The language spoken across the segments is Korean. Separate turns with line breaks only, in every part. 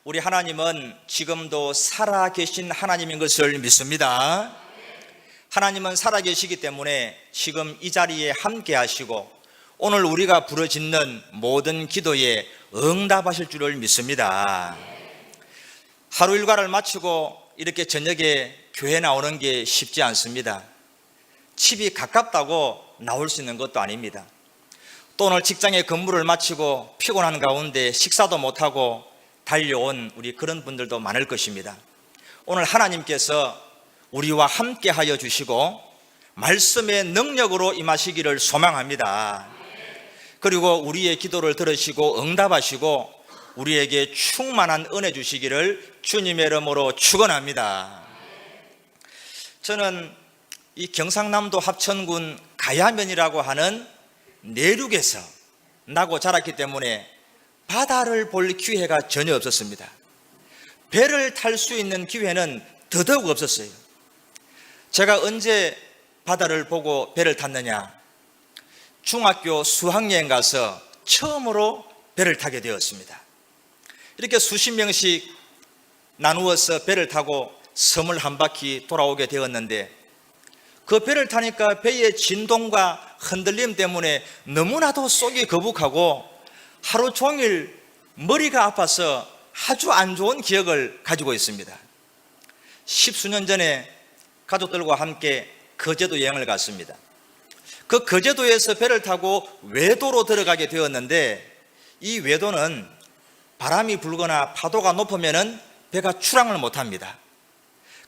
우리 하나님은 지금도 살아계신 하나님인 것을 믿습니다. 하나님은 살아계시기 때문에 지금 이 자리에 함께 하시고 오늘 우리가 부르짖는 모든 기도에 응답하실 줄을 믿습니다. 하루 일과를 마치고 이렇게 저녁에 교회 나오는 게 쉽지 않습니다. 집이 가깝다고 나올 수 있는 것도 아닙니다. 또 오늘 직장에 근무를 마치고 피곤한 가운데 식사도 못하고 달려온 우리 그런 분들도 많을 것입니다. 오늘 하나님께서 우리와 함께 하여 주시고 말씀의 능력으로 임하시기를 소망합니다. 그리고 우리의 기도를 들으시고 응답하시고 우리에게 충만한 은혜 주시기를 주님의 이름으로 축원합니다. 저는 이 경상남도 합천군 가야면이라고 하는 내륙에서 나고 자랐기 때문에 바다를 볼 기회가 전혀 없었습니다. 배를 탈 수 있는 기회는 더더욱 없었어요. 제가 언제 바다를 보고 배를 탔느냐? 중학교 수학여행 가서 처음으로 배를 타게 되었습니다. 이렇게 수십 명씩 나누어서 배를 타고 섬을 한 바퀴 돌아오게 되었는데 그 배를 타니까 배의 진동과 흔들림 때문에 너무나도 속이 거북하고 하루 종일 머리가 아파서 아주 안 좋은 기억을 가지고 있습니다. 10수년 전에 가족들과 함께 거제도 여행을 갔습니다. 그 거제도에서 배를 타고 외도로 들어가게 되었는데 이 외도는 바람이 불거나 파도가 높으면 배가 출항을 못합니다.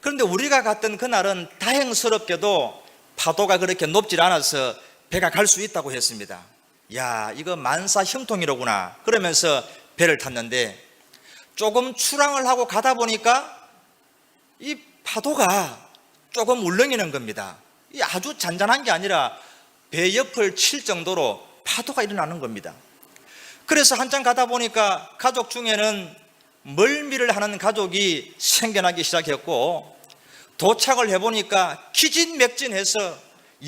그런데 우리가 갔던 그날은 다행스럽게도 파도가 그렇게 높질 않아서 배가 갈 수 있다고 했습니다. 야, 이거 만사 형통이로구나 그러면서 배를 탔는데 조금 출항을 하고 가다 보니까 이 파도가 조금 울렁이는 겁니다. 이 아주 잔잔한 게 아니라 배 옆을 칠 정도로 파도가 일어나는 겁니다. 그래서 한참 가다 보니까 가족 중에는 멀미를 하는 가족이 생겨나기 시작했고 도착을 해보니까 기진맥진해서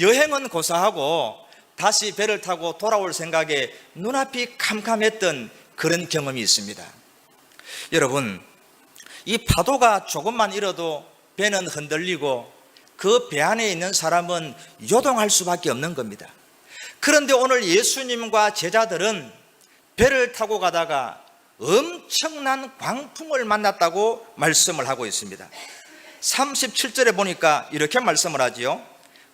여행은 고사하고 다시 배를 타고 돌아올 생각에 눈앞이 캄캄했던 그런 경험이 있습니다. 여러분, 이 파도가 조금만 일어도 배는 흔들리고 그 배 안에 있는 사람은 요동할 수밖에 없는 겁니다. 그런데 오늘 예수님과 제자들은 배를 타고 가다가 엄청난 광풍을 만났다고 말씀을 하고 있습니다. 37절에 보니까 이렇게 말씀을 하지요.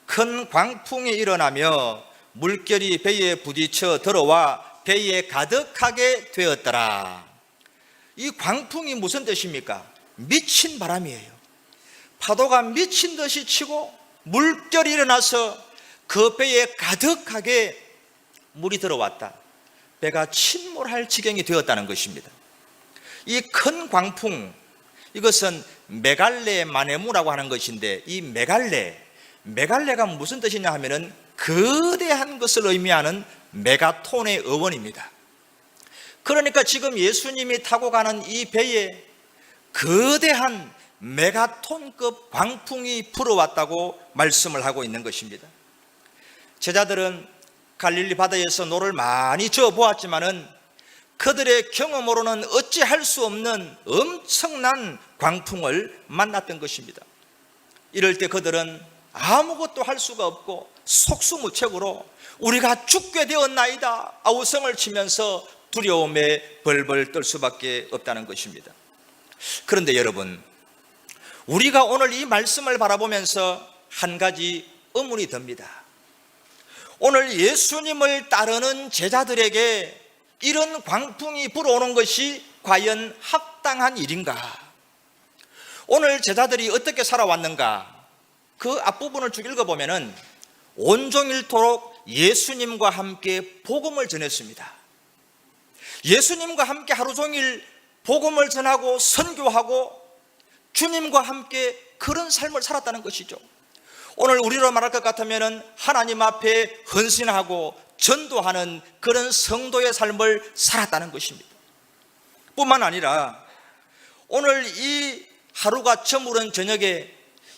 큰 광풍이 일어나며 물결이 배에 부딪혀 들어와 배에 가득하게 되었더라. 이 광풍이 무슨 뜻입니까? 미친 바람이에요. 파도가 미친 듯이 치고 물결이 일어나서 그 배에 가득하게 물이 들어왔다. 배가 침몰할 지경이 되었다는 것입니다. 이 큰 광풍, 이것은 메갈레 마네무라고 하는 것인데 이 메갈레가 무슨 뜻이냐 하면은 거대한 것을 의미하는 메가톤의 어원입니다. 그러니까 지금 예수님이 타고 가는 이 배에 거대한 메가톤급 광풍이 불어왔다고 말씀을 하고 있는 것입니다. 제자들은 갈릴리 바다에서 노를 많이 저어 보았지만은 그들의 경험으로는 어찌할 수 없는 엄청난 광풍을 만났던 것입니다. 이럴 때 그들은 아무것도 할 수가 없고 속수무책으로 우리가 죽게 되었나이다 아우성을 치면서 두려움에 벌벌 떨 수밖에 없다는 것입니다. 그런데 여러분, 우리가 오늘 이 말씀을 바라보면서 한 가지 의문이 듭니다. 오늘 예수님을 따르는 제자들에게 이런 광풍이 불어오는 것이 과연 합당한 일인가? 오늘 제자들이 어떻게 살아왔는가? 그 앞부분을 쭉 읽어보면은 온종일토록 예수님과 함께 복음을 전했습니다. 예수님과 함께 하루 종일 복음을 전하고 선교하고 주님과 함께 그런 삶을 살았다는 것이죠. 오늘 우리로 말할 것 같으면 하나님 앞에 헌신하고 전도하는 그런 성도의 삶을 살았다는 것입니다. 뿐만 아니라 오늘 이 하루가 저물은 저녁에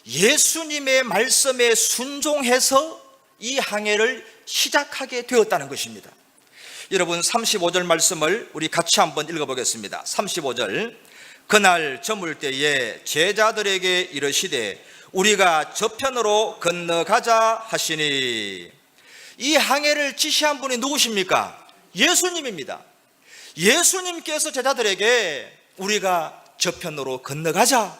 예수님의 말씀에 순종해서 이 항해를 시작하게 되었다는 것입니다. 여러분 35절 말씀을 우리 같이 한번 읽어보겠습니다. 35절. 그날 저물 때에 제자들에게 이르시되 우리가 저편으로 건너가자 하시니. 이 항해를 지시한 분이 누구십니까? 예수님입니다. 예수님께서 제자들에게 우리가 저편으로 건너가자,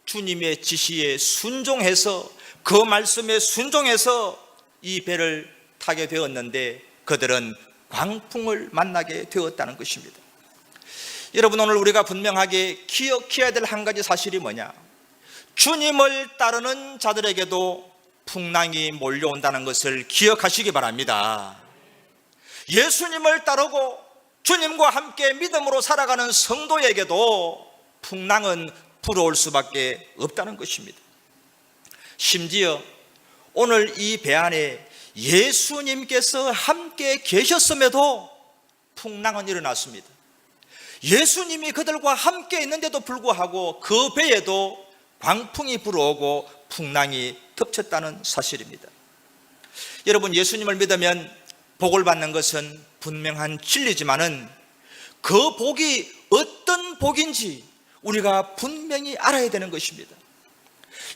주님의 지시에 순종해서, 그 말씀에 순종해서 이 배를 타게 되었는데 그들은 광풍을 만나게 되었다는 것입니다. 여러분, 오늘 우리가 분명하게 기억해야 될 한 가지 사실이 뭐냐? 주님을 따르는 자들에게도 풍랑이 몰려온다는 것을 기억하시기 바랍니다. 예수님을 따르고 주님과 함께 믿음으로 살아가는 성도에게도 풍랑은 불어올 수밖에 없다는 것입니다. 심지어 오늘 이 배 안에 예수님께서 함께 계셨음에도 풍랑은 일어났습니다. 예수님이 그들과 함께 있는데도 불구하고 그 배에도 광풍이 불어오고 풍랑이 덮쳤다는 사실입니다. 여러분, 예수님을 믿으면 복을 받는 것은 분명한 진리지만은 그 복이 어떤 복인지 우리가 분명히 알아야 되는 것입니다.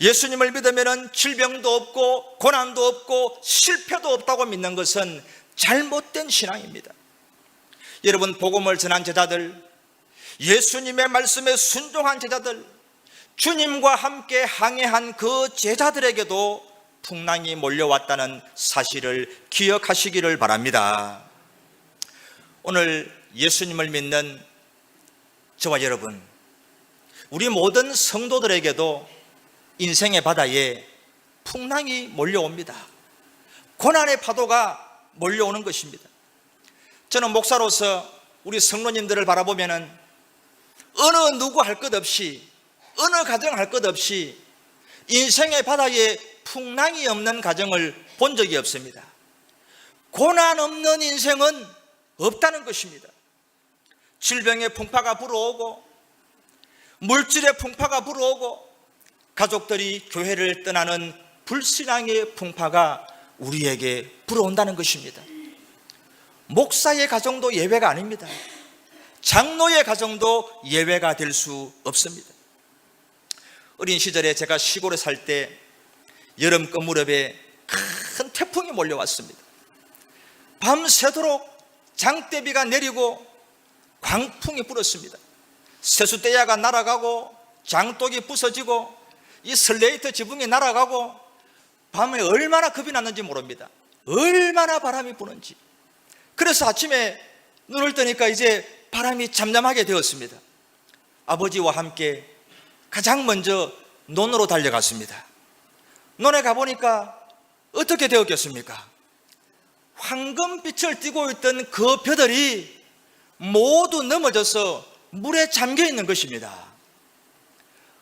예수님을 믿으면 질병도 없고 고난도 없고 실패도 없다고 믿는 것은 잘못된 신앙입니다. 여러분, 복음을 전한 제자들, 예수님의 말씀에 순종한 제자들, 주님과 함께 항해한 그 제자들에게도 풍랑이 몰려왔다는 사실을 기억하시기를 바랍니다. 오늘 예수님을 믿는 저와 여러분, 우리 모든 성도들에게도 인생의 바다에 풍랑이 몰려옵니다. 고난의 파도가 몰려오는 것입니다. 저는 목사로서 우리 성도님들을 바라보면은 어느 누구 할 것 없이, 어느 가정 할 것 없이 인생의 바다에 풍랑이 없는 가정을 본 적이 없습니다. 고난 없는 인생은 없다는 것입니다. 질병의 풍파가 불어오고 물질의 풍파가 불어오고 가족들이 교회를 떠나는 불신앙의 풍파가 우리에게 불어온다는 것입니다. 목사의 가정도 예외가 아닙니다. 장로의 가정도 예외가 될 수 없습니다. 어린 시절에 제가 시골에 살 때 여름밤 무렵에 큰 태풍이 몰려왔습니다. 밤새도록 장대비가 내리고 광풍이 불었습니다. 세수대야가 날아가고 장독이 부서지고 이 슬레이트 지붕이 날아가고 밤에 얼마나 겁이 났는지 모릅니다. 얼마나 바람이 부는지. 그래서 아침에 눈을 뜨니까 이제 바람이 잠잠하게 되었습니다. 아버지와 함께 가장 먼저 논으로 달려갔습니다. 논에 가보니까 어떻게 되었겠습니까? 황금빛을 띠고 있던 그 벼들이 모두 넘어져서 물에 잠겨 있는 것입니다.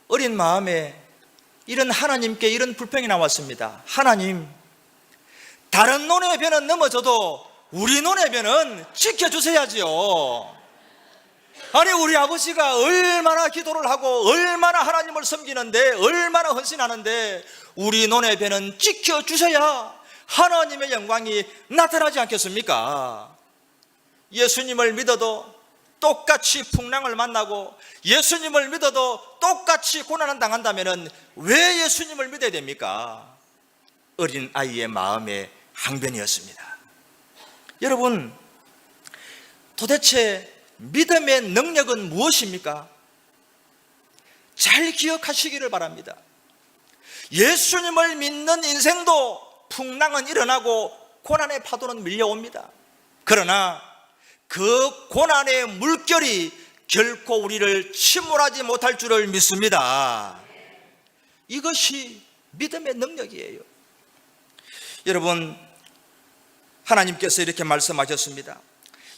어린 마음에 이런 하나님께 이런 불평이 나왔습니다. 하나님, 다른 논의 벼는 넘어져도 우리 논의 벼는 지켜주셔야지요. 아니, 우리 아버지가 얼마나 기도를 하고 얼마나 하나님을 섬기는데, 얼마나 헌신하는데 우리 논의 벼는 지켜주셔야 하나님의 영광이 나타나지 않겠습니까? 예수님을 믿어도 똑같이 풍랑을 만나고 예수님을 믿어도 똑같이 고난을 당한다면 왜 예수님을 믿어야 됩니까? 어린 아이의 마음의 항변이었습니다. 여러분, 도대체 믿음의 능력은 무엇입니까? 잘 기억하시기를 바랍니다. 예수님을 믿는 인생도 풍랑은 일어나고 고난의 파도는 밀려옵니다. 그러나 그 고난의 물결이 결코 우리를 침몰하지 못할 줄을 믿습니다. 이것이 믿음의 능력이에요. 여러분, 하나님께서 이렇게 말씀하셨습니다.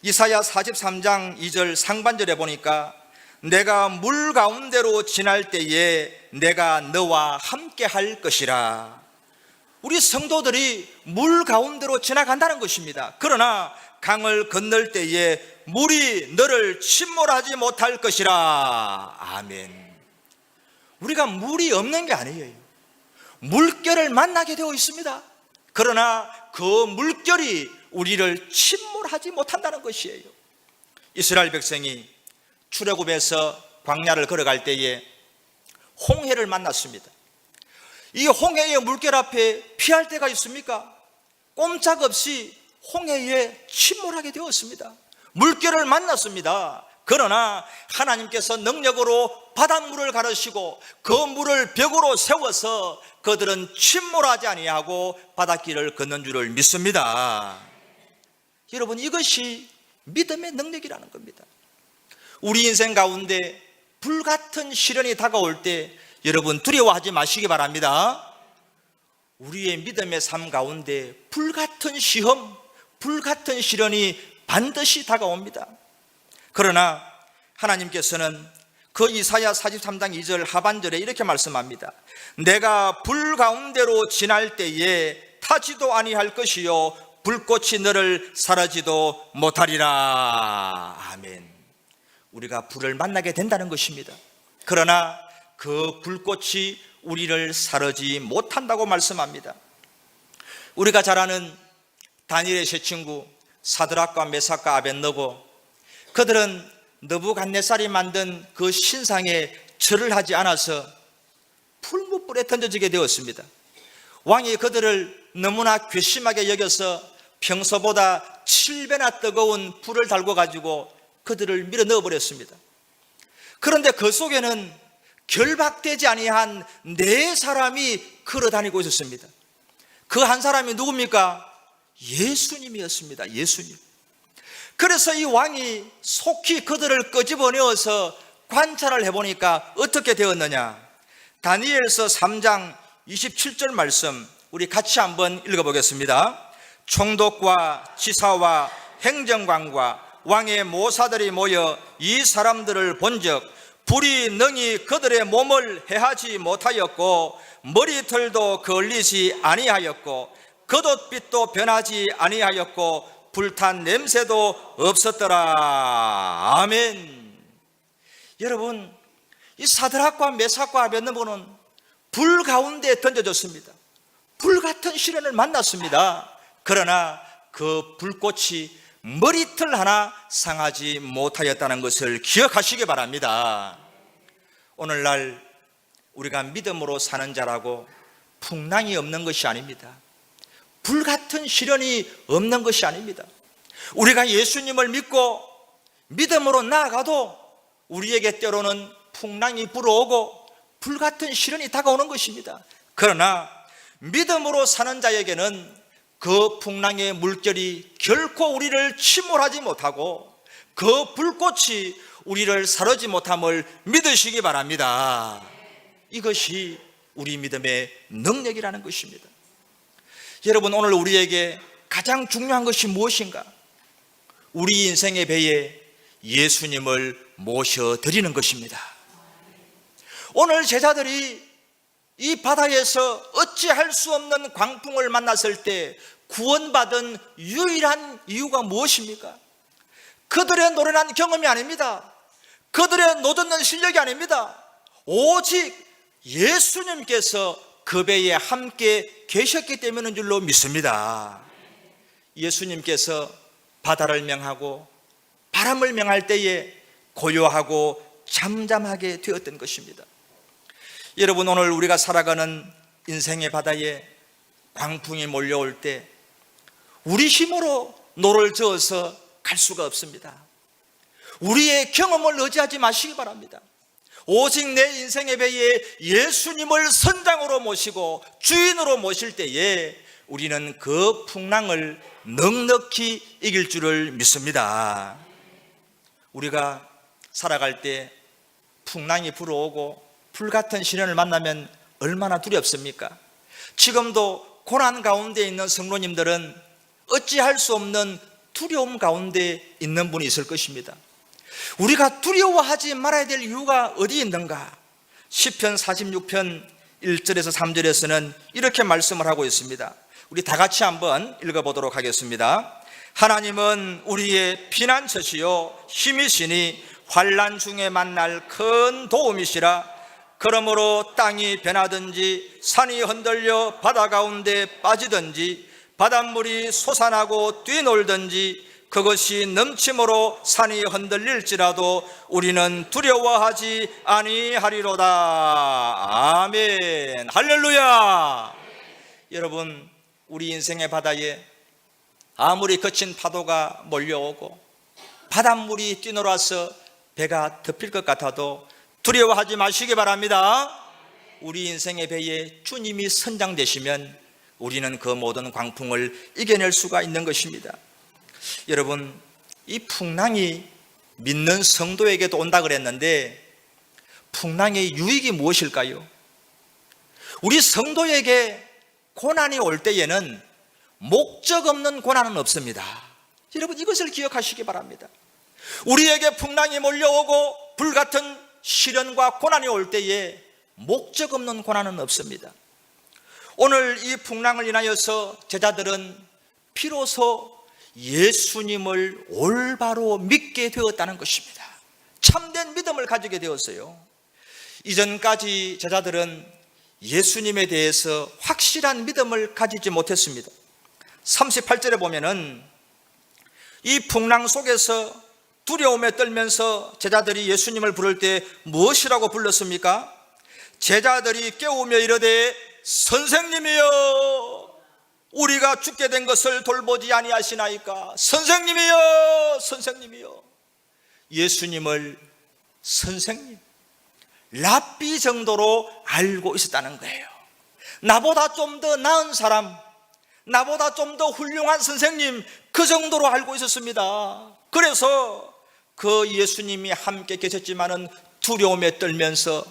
이사야 43장 2절 상반절에 보니까 내가 물 가운데로 지날 때에 내가 너와 함께 할 것이라. 우리 성도들이 물 가운데로 지나간다는 것입니다. 그러나 강을 건널 때에 물이 너를 침몰하지 못할 것이라. 아멘. 우리가 물이 없는 게 아니에요. 물결을 만나게 되어 있습니다. 그러나 그 물결이 우리를 침몰 침몰하지 못한다는 것이에요. 이스라엘 백성이 출애굽에서 광야를 걸어갈 때에 홍해를 만났습니다. 이 홍해의 물결 앞에 피할 데가 있습니까? 꼼짝없이 홍해에 침몰하게 되었습니다. 물결을 만났습니다. 그러나 하나님께서 능력으로 바닷물을 가르시고 그 물을 벽으로 세워서 그들은 침몰하지 아니하고 바닷길을 걷는 줄을 믿습니다. 여러분, 이것이 믿음의 능력이라는 겁니다. 우리 인생 가운데 불같은 시련이 다가올 때 여러분 두려워하지 마시기 바랍니다. 우리의 믿음의 삶 가운데 불같은 시험, 불같은 시련이 반드시 다가옵니다. 그러나 하나님께서는 그 이사야 43장 2절 하반절에 이렇게 말씀합니다. 내가 불 가운데로 지날 때에 타지도 아니할 것이요 불꽃이 너를 사르지도 못하리라. 아멘. 우리가 불을 만나게 된다는 것입니다. 그러나 그 불꽃이 우리를 사르지 못한다고 말씀합니다. 우리가 잘 아는 다니엘의 세 친구 사드락과 메삭과 아벳느고, 그들은 느부갓네살이 만든 그 신상에 절을 하지 않아서 풀무불에 던져지게 되었습니다. 왕이 그들을 너무나 괘씸하게 여겨서 평소보다 7배나 뜨거운 불을 달고 가지고 그들을 밀어 넣어버렸습니다. 그런데 그 속에는 결박되지 아니한 4사람이 걸어다니고 있었습니다. 그 한 사람이 누굽니까? 예수님이었습니다. 예수님. 그래서 이 왕이 속히 그들을 끄집어내어서 관찰을 해보니까 어떻게 되었느냐? 다니엘서 3장 27절 말씀 우리 같이 한번 읽어보겠습니다. 총독과 지사와 행정관과 왕의 모사들이 모여 이 사람들을 본즉 불이 능히 그들의 몸을 해하지 못하였고 머리털도 걸리지 아니하였고 겉옷빛도 변하지 아니하였고 불탄 냄새도 없었더라. 아멘. 여러분, 이 사드락과 메삭과 아벳느고는 불 가운데 던져졌습니다. 불같은 시련을 만났습니다. 그러나 그 불꽃이 머리털 하나 상하지 못하였다는 것을 기억하시기 바랍니다. 오늘날 우리가 믿음으로 사는 자라고 풍랑이 없는 것이 아닙니다. 불같은 시련이 없는 것이 아닙니다. 우리가 예수님을 믿고 믿음으로 나아가도 우리에게 때로는 풍랑이 불어오고 불같은 시련이 다가오는 것입니다. 그러나 믿음으로 사는 자에게는 그 풍랑의 물결이 결코 우리를 침몰하지 못하고 그 불꽃이 우리를 사르지 못함을 믿으시기 바랍니다. 이것이 우리 믿음의 능력이라는 것입니다. 여러분, 오늘 우리에게 가장 중요한 것이 무엇인가? 우리 인생의 배에 예수님을 모셔드리는 것입니다. 오늘 제자들이 이 바다에서 어찌할 수 없는 광풍을 만났을 때 구원받은 유일한 이유가 무엇입니까? 그들의 노련한 경험이 아닙니다. 그들의 노젓는 실력이 아닙니다. 오직 예수님께서 그 배에 함께 계셨기 때문인 줄로 믿습니다. 예수님께서 바다를 명하고 바람을 명할 때에 고요하고 잠잠하게 되었던 것입니다. 여러분, 오늘 우리가 살아가는 인생의 바다에 광풍이 몰려올 때 우리 힘으로 노를 저어서 갈 수가 없습니다. 우리의 경험을 의지하지 마시기 바랍니다. 오직 내 인생의 배에 예수님을 선장으로 모시고 주인으로 모실 때에 우리는 그 풍랑을 넉넉히 이길 줄을 믿습니다. 우리가 살아갈 때 풍랑이 불어오고 불같은 시련을 만나면 얼마나 두렵습니까? 지금도 고난 가운데 있는 성도님들은 어찌할 수 없는 두려움 가운데 있는 분이 있을 것입니다. 우리가 두려워하지 말아야 될 이유가 어디 있는가? 시편 46편 1절에서 3절에서는 이렇게 말씀을 하고 있습니다. 우리 다 같이 한번 읽어보도록 하겠습니다. 하나님은 우리의 피난처시요 힘이시니 환난 중에 만날 큰 도움이시라. 그러므로 땅이 변하든지 산이 흔들려 바다 가운데 빠지든지 바닷물이 솟아나고 뛰놀든지 그것이 넘침으로 산이 흔들릴지라도 우리는 두려워하지 아니하리로다. 아멘. 할렐루야. 여러분, 우리 인생의 바다에 아무리 거친 파도가 몰려오고 바닷물이 뛰놀아서 배가 덮일 것 같아도 두려워하지 마시기 바랍니다. 우리 인생의 배에 주님이 선장되시면 우리는 그 모든 광풍을 이겨낼 수가 있는 것입니다. 여러분, 이 풍랑이 믿는 성도에게도 온다 그랬는데 풍랑의 유익이 무엇일까요? 우리 성도에게 고난이 올 때에는 목적 없는 고난은 없습니다. 여러분, 이것을 기억하시기 바랍니다. 우리에게 풍랑이 몰려오고 불같은 시련과 고난이 올 때에 목적 없는 고난은 없습니다. 오늘 이 풍랑을 인하여서 제자들은 비로소 예수님을 올바로 믿게 되었다는 것입니다. 참된 믿음을 가지게 되었어요. 이전까지 제자들은 예수님에 대해서 확실한 믿음을 가지지 못했습니다. 38절에 보면은 이 풍랑 속에서 두려움에 떨면서 제자들이 예수님을 부를 때 무엇이라고 불렀습니까? 제자들이 깨우며 이르되 선생님이여, 우리가 죽게 된 것을 돌보지 아니하시나이까. 선생님이여, 선생님이여. 예수님을 선생님, 랍비 정도로 알고 있었다는 거예요. 나보다 좀 더 나은 사람, 나보다 좀 더 훌륭한 선생님, 그 정도로 알고 있었습니다. 그래서 그 예수님이 함께 계셨지만은 두려움에 떨면서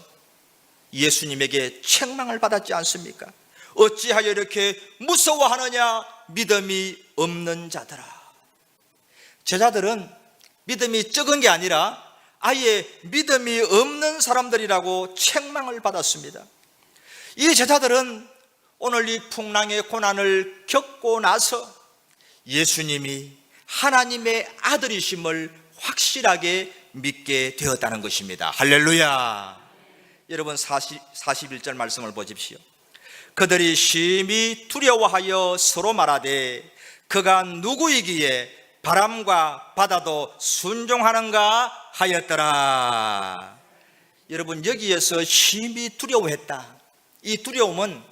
예수님에게 책망을 받았지 않습니까? 어찌하여 이렇게 무서워하느냐, 믿음이 없는 자들아. 제자들은 믿음이 적은 게 아니라 아예 믿음이 없는 사람들이라고 책망을 받았습니다. 이 제자들은 오늘 이 풍랑의 고난을 겪고 나서 예수님이 하나님의 아들이심을 확실하게 믿게 되었다는 것입니다. 할렐루야. 여러분, 41절 말씀을 보십시오. 그들이 심히 두려워하여 서로 말하되 그가 누구이기에 바람과 바다도 순종하는가 하였더라. 여러분, 여기에서 심히 두려워했다. 이 두려움은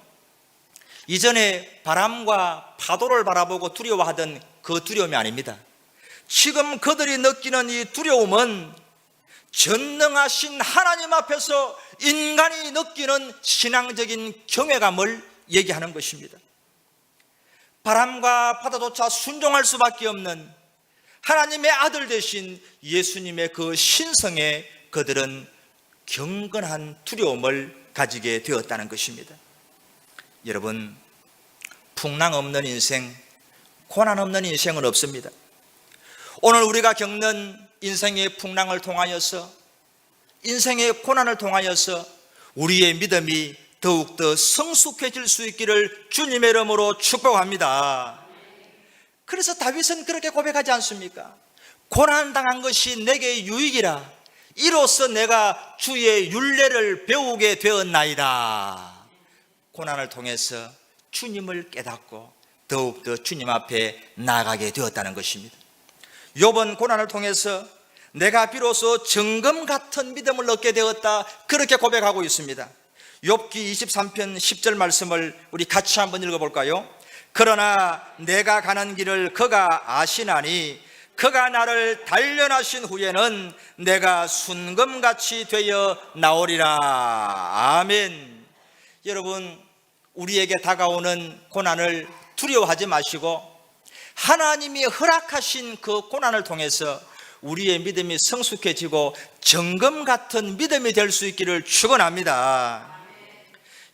이전에 바람과 파도를 바라보고 두려워하던 그 두려움이 아닙니다. 지금 그들이 느끼는 이 두려움은 전능하신 하나님 앞에서 인간이 느끼는 신앙적인 경외감을 얘기하는 것입니다. 바람과 바다조차 순종할 수밖에 없는 하나님의 아들 되신 예수님의 그 신성에 그들은 경건한 두려움을 가지게 되었다는 것입니다. 여러분, 풍랑 없는 인생, 고난 없는 인생은 없습니다. 오늘 우리가 겪는 인생의 풍랑을 통하여서, 인생의 고난을 통하여서 우리의 믿음이 더욱더 성숙해질 수 있기를 주님의 이름으로 축복합니다. 그래서 다윗은 그렇게 고백하지 않습니까? 고난당한 것이 내게 유익이라, 이로써 내가 주의 율례를 배우게 되었나이다. 고난을 통해서 주님을 깨닫고 더욱더 주님 앞에 나아가게 되었다는 것입니다. 욥은 고난을 통해서 내가 비로소 정금 같은 믿음을 얻게 되었다, 그렇게 고백하고 있습니다. 욥기 23편 10절 말씀을 우리 같이 한번 읽어볼까요? 그러나 내가 가는 길을 그가 아시나니 그가 나를 단련하신 후에는 내가 순금같이 되어 나오리라. 아멘. 여러분, 우리에게 다가오는 고난을 두려워하지 마시고 하나님이 허락하신 그 고난을 통해서 우리의 믿음이 성숙해지고 정금 같은 믿음이 될 수 있기를 축원합니다.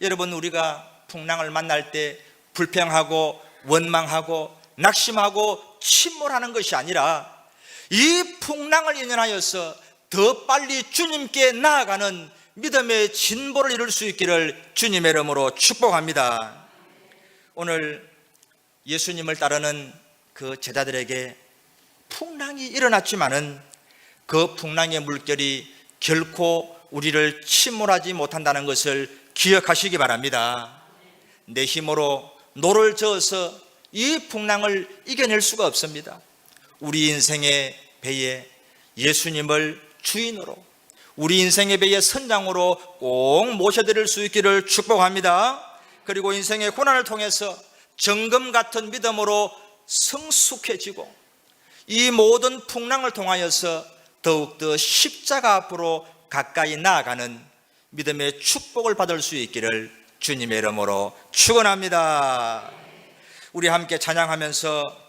여러분, 우리가 풍랑을 만날 때 불평하고 원망하고 낙심하고 침몰하는 것이 아니라 이 풍랑을 인연하여서 더 빨리 주님께 나아가는 믿음의 진보를 이룰 수 있기를 주님의 이름으로 축복합니다. 오늘 예수님을 따르는 그 제자들에게 풍랑이 일어났지만은 그 풍랑의 물결이 결코 우리를 침몰하지 못한다는 것을 기억하시기 바랍니다. 내 힘으로 노를 저어서 이 풍랑을 이겨낼 수가 없습니다. 우리 인생의 배에 예수님을 주인으로, 우리 인생의 배의 선장으로 꼭 모셔드릴 수 있기를 축복합니다. 그리고 인생의 고난을 통해서 정금 같은 믿음으로 성숙해지고 이 모든 풍랑을 통하여서 더욱더 십자가 앞으로 가까이 나아가는 믿음의 축복을 받을 수 있기를 주님의 이름으로 축원합니다. 우리 함께 찬양하면서